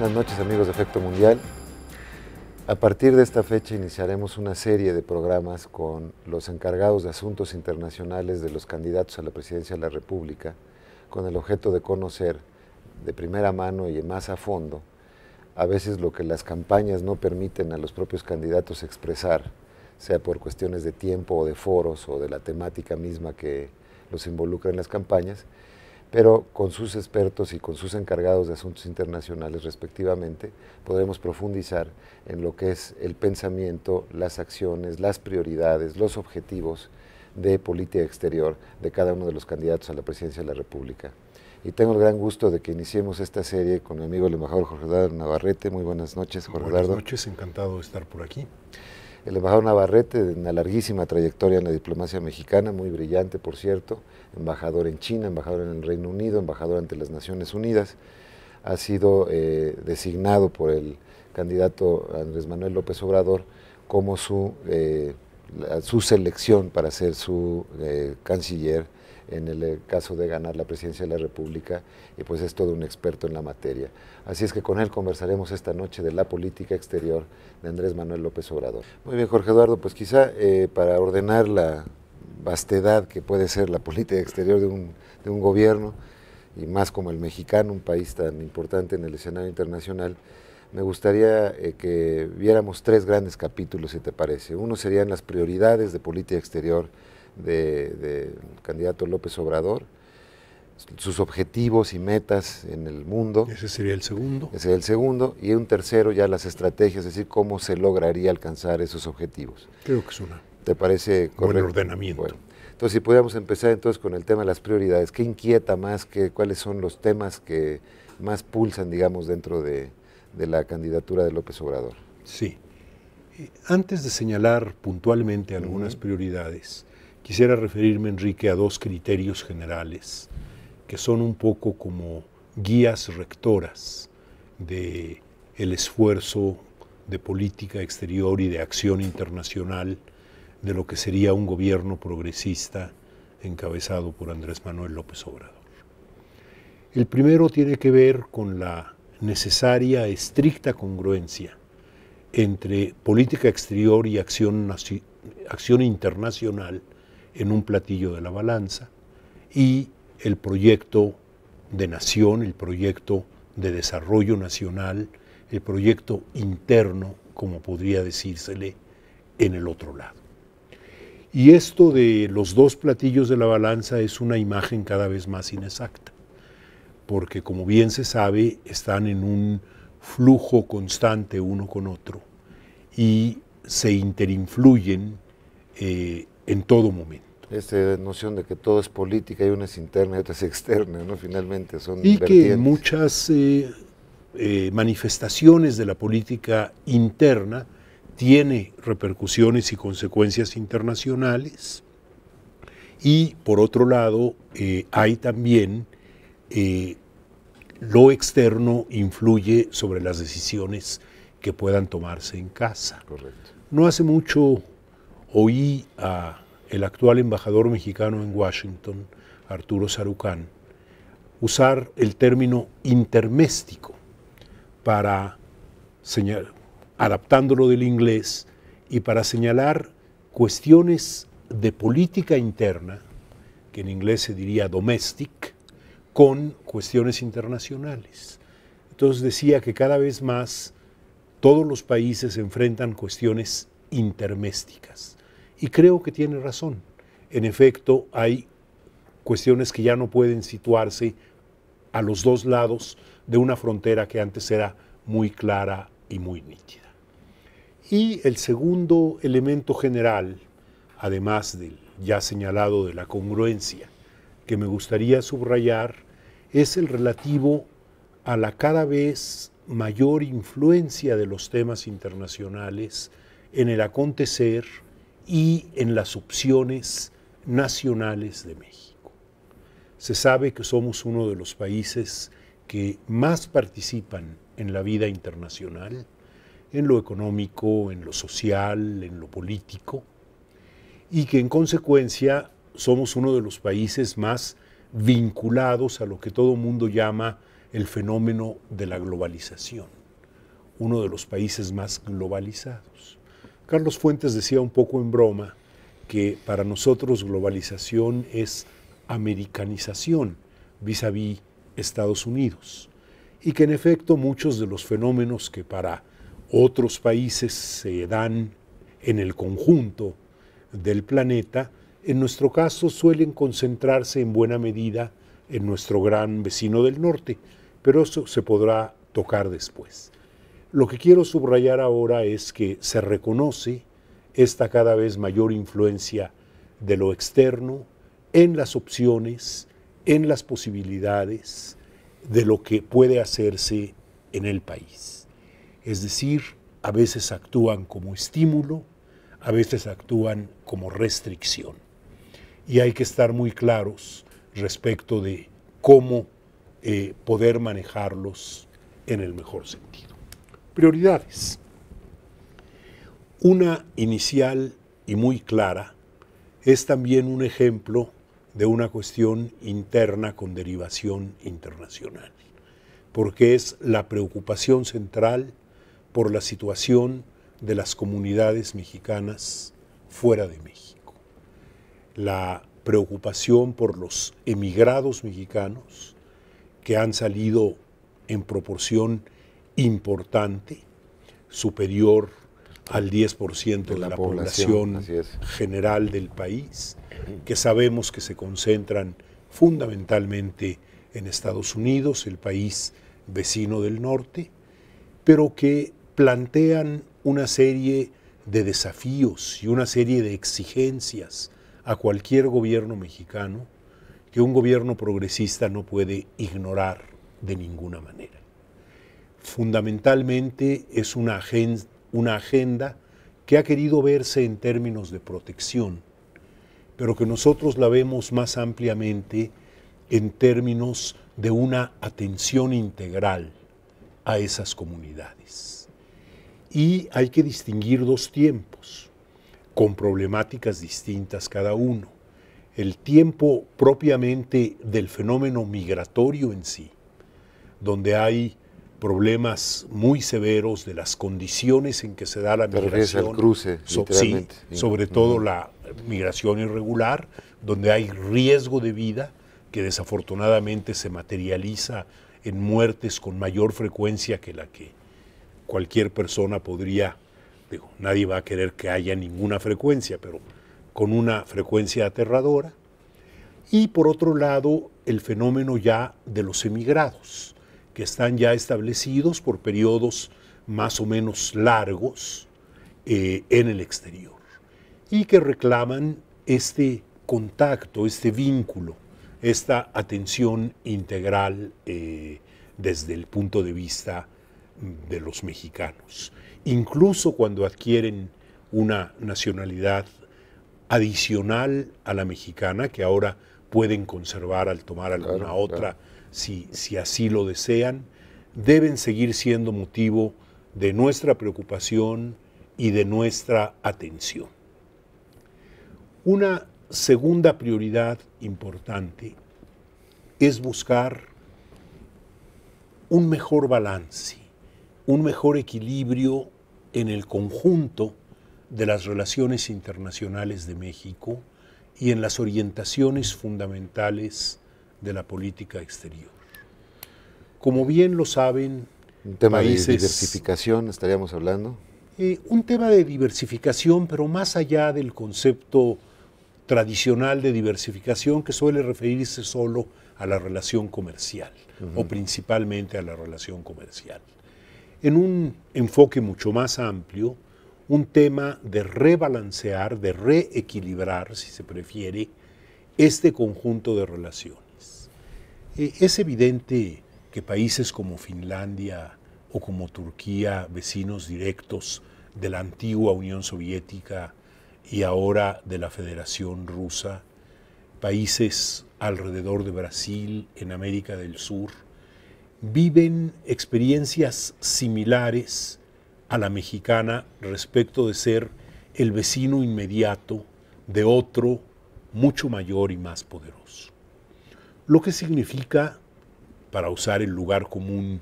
Buenas noches, amigos de Efecto Mundial. A partir de esta fecha iniciaremos una serie de programas con los encargados de asuntos internacionales de los candidatos a la presidencia de la República, con el objeto de conocer de primera mano y más a fondo, a veces lo que las campañas no permiten a los propios candidatos expresar, sea por cuestiones de tiempo o de foros o de la temática misma que los involucra en las campañas, pero con sus expertos y con sus encargados de asuntos internacionales respectivamente, podremos profundizar en lo que es el pensamiento, las acciones, las prioridades, los objetivos de política exterior de cada uno de los candidatos a la presidencia de la República. Y tengo el gran gusto de que iniciemos esta serie con mi amigo el embajador Jorge Eduardo Navarrete. Muy buenas noches, Jorge Eduardo. Buenas noches, encantado de estar por aquí. El embajador Navarrete, de una larguísima trayectoria en la diplomacia mexicana, muy brillante, por cierto, embajador en China, embajador en el Reino Unido, embajador ante las Naciones Unidas, ha sido designado por el candidato Andrés Manuel López Obrador como su selección para ser su canciller en el caso de ganar la presidencia de la República, y pues es todo un experto en la materia. Así es que con él conversaremos esta noche de la política exterior de Andrés Manuel López Obrador. Muy bien, Jorge Eduardo, pues quizá para ordenar la vastedad que puede ser la política exterior de un gobierno, y más como el mexicano, un país tan importante en el escenario internacional, me gustaría que viéramos tres grandes capítulos, si te parece. Uno serían las prioridades de política exterior del candidato López Obrador, sus objetivos y metas en el mundo. Ese sería el segundo. Ese sería el segundo. Y un tercero, ya las estrategias, es decir, cómo se lograría alcanzar esos objetivos. Creo que es una ¿Te parece correcto? Buen ordenamiento. Bueno, entonces, si pudiéramos empezar entonces con el tema de las prioridades, ¿qué inquieta más? ¿Cuáles son los temas que más pulsan, digamos, dentro de la candidatura de López Obrador? Sí. Antes de señalar puntualmente algunas prioridades, quisiera referirme, Enrique, a dos criterios generales que son un poco como guías rectoras del esfuerzo de política exterior y de acción internacional de lo que sería un gobierno progresista encabezado por Andrés Manuel López Obrador. El primero tiene que ver con la necesaria, estricta congruencia entre política exterior y acción internacional en un platillo de la balanza, y el proyecto de nación, el proyecto de desarrollo nacional, el proyecto interno, como podría decírsele, en el otro lado. Y esto de los dos platillos de la balanza es una imagen cada vez más inexacta, porque como bien se sabe, están en un flujo constante uno con otro y se interinfluyen en todo momento. Esta noción de que todo es política y una es interna y otra es externa, ¿no? Finalmente son y vertientes. Que muchas manifestaciones de la política interna tiene repercusiones y consecuencias internacionales, y por otro lado hay también lo externo influye sobre las decisiones que puedan tomarse en casa. Correcto. No hace mucho oí a el actual embajador mexicano en Washington, Arturo Sarucán, usar el término interméstico para adaptándolo del inglés, y para señalar cuestiones de política interna, que en inglés se diría domestic, con cuestiones internacionales. Entonces decía que cada vez más todos los países enfrentan cuestiones intermésticas. Y creo que tiene razón. En efecto, hay cuestiones que ya no pueden situarse a los dos lados de una frontera que antes era muy clara y muy nítida. Y el segundo elemento general, además del ya señalado de la congruencia, que me gustaría subrayar, es el relativo a la cada vez mayor influencia de los temas internacionales en el acontecer y en las opciones nacionales de México. Se sabe que somos uno de los países que más participan en la vida internacional, en lo económico, en lo social, en lo político, y que en consecuencia somos uno de los países más vinculados a lo que todo el mundo llama el fenómeno de la globalización, uno de los países más globalizados. Carlos Fuentes decía un poco en broma que para nosotros globalización es americanización vis-a-vis Estados Unidos, y que en efecto muchos de los fenómenos que para otros países se dan en el conjunto del planeta, en nuestro caso suelen concentrarse en buena medida en nuestro gran vecino del norte, pero eso se podrá tocar después. Lo que quiero subrayar ahora es que se reconoce esta cada vez mayor influencia de lo externo en las opciones, en las posibilidades de lo que puede hacerse en el país. Es decir, a veces actúan como estímulo, a veces actúan como restricción. Y hay que estar muy claros respecto de cómo poder manejarlos en el mejor sentido. Prioridades. Una inicial y muy clara es también un ejemplo de una cuestión interna con derivación internacional, porque es la preocupación central por la situación de las comunidades mexicanas fuera de México. La preocupación por los emigrados mexicanos que han salido en proporción importante, superior al 10% de la población general del país, que sabemos que se concentran fundamentalmente en Estados Unidos, el país vecino del norte, pero que plantean una serie de desafíos y una serie de exigencias a cualquier gobierno mexicano que un gobierno progresista no puede ignorar de ninguna manera. Fundamentalmente es una agenda que ha querido verse en términos de protección, pero que nosotros la vemos más ampliamente en términos de una atención integral a esas comunidades. Y hay que distinguir dos tiempos, con problemáticas distintas cada uno. El tiempo propiamente del fenómeno migratorio en sí, donde hay problemas muy severos de las condiciones en que se da la migración. Al cruce, literalmente. Sí, sobre todo la migración irregular, donde hay riesgo de vida que desafortunadamente se materializa en muertes con mayor frecuencia que la que cualquier persona podría, nadie va a querer que haya ninguna frecuencia, pero con una frecuencia aterradora. Y por otro lado, el fenómeno ya de los emigrados, que están ya establecidos por periodos más o menos largos en el exterior y que reclaman este contacto, este vínculo, esta atención integral desde el punto de vista de los mexicanos. Incluso cuando adquieren una nacionalidad adicional a la mexicana, que ahora pueden conservar al tomar alguna otra, si así lo desean, deben seguir siendo motivo de nuestra preocupación y de nuestra atención. Una segunda prioridad importante es buscar un mejor balance, un mejor equilibrio en el conjunto de las relaciones internacionales de México y en las orientaciones fundamentales de la política exterior. Como bien lo saben, un tema de diversificación estaríamos hablando. Un tema de diversificación, pero más allá del concepto tradicional de diversificación que suele referirse solo a la relación comercial o principalmente a la relación comercial. En un enfoque mucho más amplio, un tema de rebalancear, de reequilibrar, si se prefiere, este conjunto de relaciones. Es evidente que países como Finlandia o como Turquía, vecinos directos de la antigua Unión Soviética y ahora de la Federación Rusa, países alrededor de Brasil, en América del Sur, viven experiencias similares a la mexicana respecto de ser el vecino inmediato de otro mucho mayor y más poderoso. Lo que significa para usar el lugar común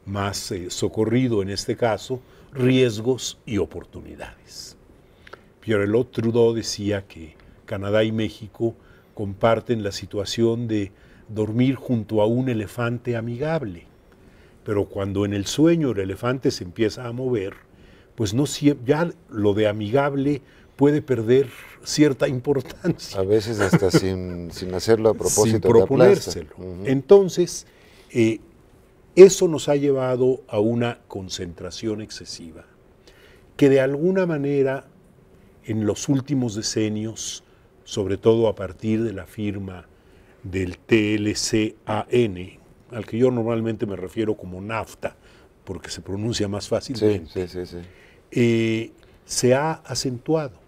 más socorrido en este caso, riesgos y oportunidades. Pierre-Elliott Trudeau decía que Canadá y México comparten la situación de dormir junto a un elefante amigable, pero cuando en el sueño el elefante se empieza a mover, pues no ya lo de amigable puede perder cierta importancia. A veces hasta sin hacerlo a propósito. Sin proponérselo. Entonces, eso nos ha llevado a una concentración excesiva, que de alguna manera en los últimos decenios, sobre todo a partir de la firma del TLCAN, al que yo normalmente me refiero como NAFTA, porque se pronuncia más fácilmente, se ha acentuado.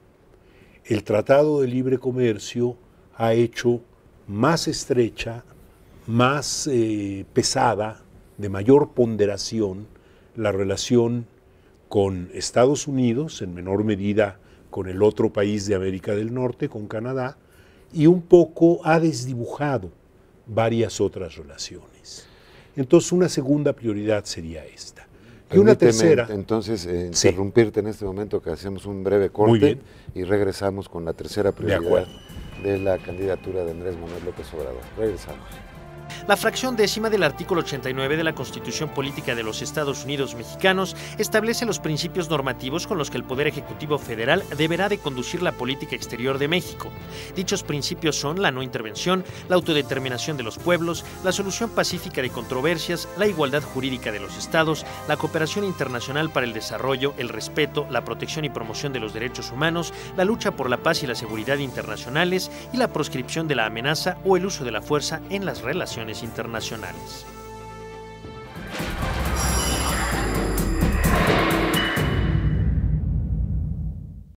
El Tratado de Libre Comercio ha hecho más estrecha, más pesada, de mayor ponderación, la relación con Estados Unidos, en menor medida con el otro país de América del Norte, con Canadá, y un poco ha desdibujado varias otras relaciones. Entonces, una segunda prioridad sería esta. Y una tercera. Entonces, interrumpirte en este momento, que hacemos un breve corte y regresamos con la tercera prioridad de la candidatura de Andrés Manuel López Obrador. Regresamos. La fracción 10ª del artículo 89 de la Constitución Política de los Estados Unidos Mexicanos establece los principios normativos con los que el Poder Ejecutivo Federal deberá de conducir la política exterior de México. Dichos principios son la no intervención, la autodeterminación de los pueblos, la solución pacífica de controversias, la igualdad jurídica de los estados, la cooperación internacional para el desarrollo, el respeto, la protección y promoción de los derechos humanos, la lucha por la paz y la seguridad internacionales y la proscripción de la amenaza o el uso de la fuerza en las relaciones internacionales.